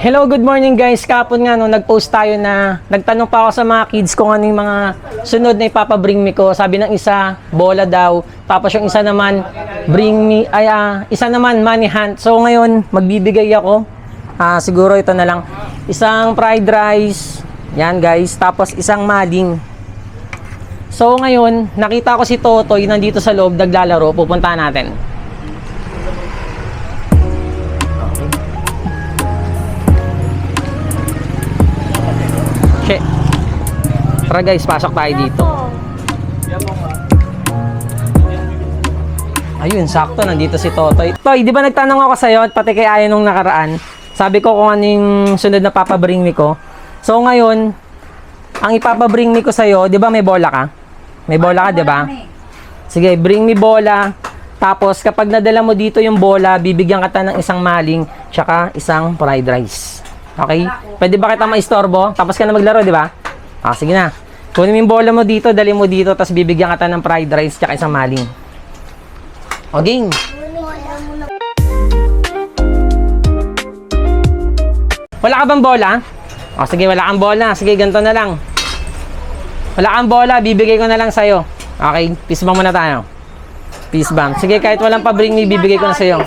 Hello, good morning guys. Kapon nga no, nag-post tayo na nagtanong pa ako sa mga kids kung ano yung mga sunod na ipapabring me ko. Sabi ng isa, bola daw. Tapos yung isa naman, isa naman money hunt. So ngayon, magbibigay ako. Siguro ito na lang. Isang fried rice. Yan guys. Tapos isang maling. So ngayon, nakita ko si Totoy nandito sa loob naglalaro. Pupunta natin. Tara guys, pasok tayo dito. Ayun, sakto, nandito si Totoy. Toy, di ba nagtanong ako sa'yo at pati kay Aya nung nakaraan? Sabi ko kung ano yung sunod na papabring me ko. So ngayon, ang ipapabring me ko sa'yo, di ba may bola ka? May bola ka, di ba? Sige, bring me bola. Tapos kapag nadala mo dito yung bola, bibigyan kita ng isang maling tsaka isang fried rice. Okay? Pwede ba kita maistorbo? Tapos ka na maglaro, di ba? Sige na. Kunin mo yung bola mo dito, dali mo dito, tapos bibigyan kita ng fried rice tsaka isang maling. O, game. Wala ka bang bola? Sige, wala kang bola. Sige, ganito na lang. Wala kang bola, bibigay ko na lang sa'yo. Okay, peace bomb muna tayo. Peace bomb. Sige, kahit walang pa-bring me, bibigay ko na sa'yo.